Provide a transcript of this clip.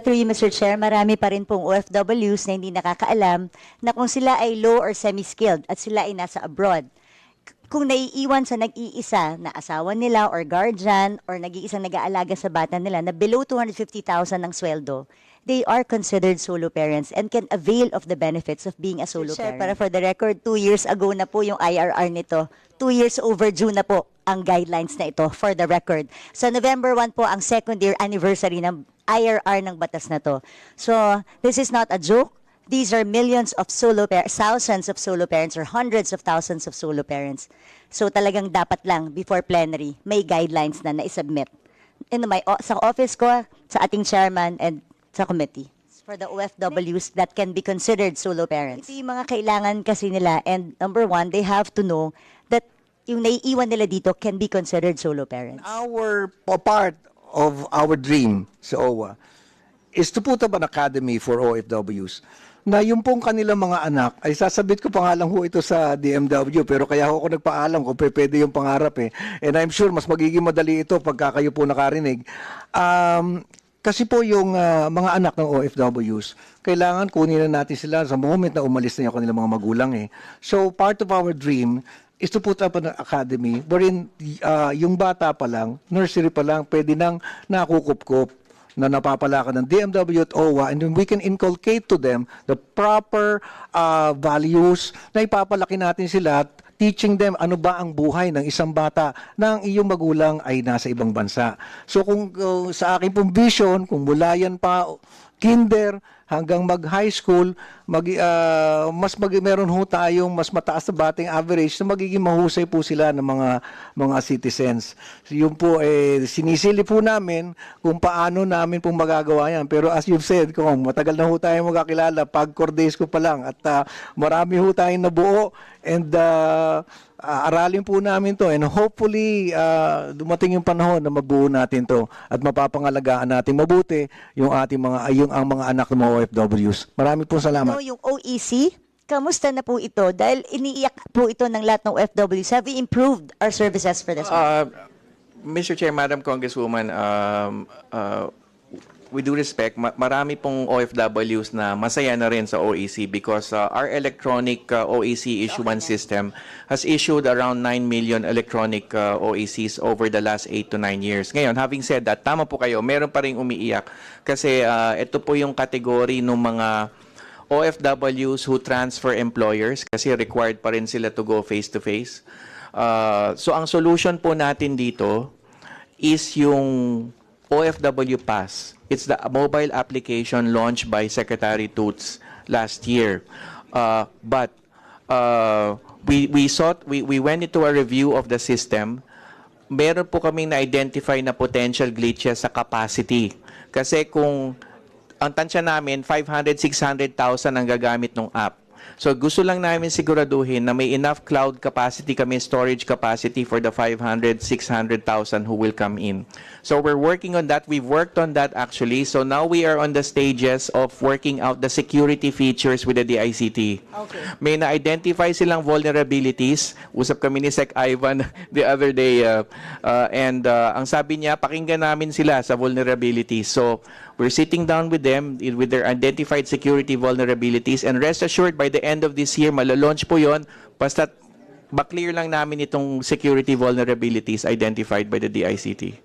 through you, Mr. Chair, marami pa rin pong OFWs na hindi nakakaalam na kung sila ay low or semi-skilled at sila ay nasa abroad, kung naiiwan sa nag-iisa na asawa nila or guardian or nag-iisang nag-aalaga sa bata nila na below 250,000 ng sweldo, they are considered solo parents and can avail of the benefits of being a solo parent. Para for the record, 2 years ago na po yung IRR nito. 2 years overdue na po ang guidelines na ito for the record. So November 1 po ang second year anniversary ng IRR ng batas na to. So this is not a joke. These are millions of solo parents, thousands of solo parents, or hundreds of thousands of solo parents. So talagang dapat lang before plenary, may guidelines na na-submit. Sa office ko, sa ating chairman, and sa committee. For the OFWs that can be considered solo parents. Ito yung mga kailangan kasi nila. And number one, they have to know that yung naiiwan nila dito can be considered solo parents. Our part of our dream sa OWA is to put up an academy for OFWs na yung pong kanilang mga anak, ay sasabit ko pa nga lang ho ito sa DMW, pero kaya ho ako nagpaalam kung pwede yung pangarap eh. And I'm sure mas magiging madali ito pagka kayo po nakarinig. Kasi po yung mga anak ng OFWs, kailangan kunin na natin sila sa moment na umalis na yung kanilang mga magulang eh. So part of our dream is to put up an academy wherein yung bata pa lang, nursery pa lang, pwede nang nakukup-kup na napapalakan ng DMW at OWA, and then we can inculcate to them the proper values na ipapalaki natin sila, teaching them ano ba ang buhay ng isang bata na ang iyong magulang ay nasa ibang bansa. So kung sa akin pong vision, kung mula yan pa kinder hanggang mag-high school, meron ho tayong mas mataas na batting average na magiging mahusay po sila ng mga citizens. So, yun po, sinisili po namin kung paano namin pong magagawa yan. Pero as you've said, kung matagal na ho tayong magkakilala, pag core days ko pa lang, at marami ho tayong nabuo, and aralin po namin to, and hopefully dumating yung panahon na mabuo natin to at mapapangalagaan natin mabuti yung ating ang mga anak ng mga OFWs. Marami po salamat. Yung OEC, kamusta na po ito? Dahil iniiyak po ito ng lahat ng OFWs. Have we improved our services for this one? Mr. Chair, Madam Congresswoman, with due respect, marami pong OFWs na masaya na rin sa OEC because our electronic OEC issuance system has issued around 9 million electronic OECs over the last 8 to 9 years. Ngayon, having said that, tama po kayo, meron pa rin umiiyak kasi ito po yung category ng mga OFWs who transfer employers kasi required pa rin sila to go face-to-face. So ang solution po natin dito is yung OFW Pass. It's the mobile application launched by Secretary Toots last year. But we went into a review of the system. Meron po kaming na-identify na potential glitches sa capacity. Kasi kung ang tansya namin, 500,000-600,000 ang gagamit ng app. So gusto lang namin siguraduhin na may enough cloud capacity kami, storage capacity for the 500,000-600,000 who will come in. So we're working on that. We've worked on that actually. So now we are on the stages of working out the security features with the DICT. Okay. May na-identify silang vulnerabilities. Usap kami ni Sec Ivan the other day. And ang sabi niya, pakinggan namin sila sa vulnerabilities. So we're sitting down with them with their identified security vulnerabilities, and rest assured by the end of this year, malalaunch po yon, basta ba-clear lang namin itong security vulnerabilities identified by the DICT.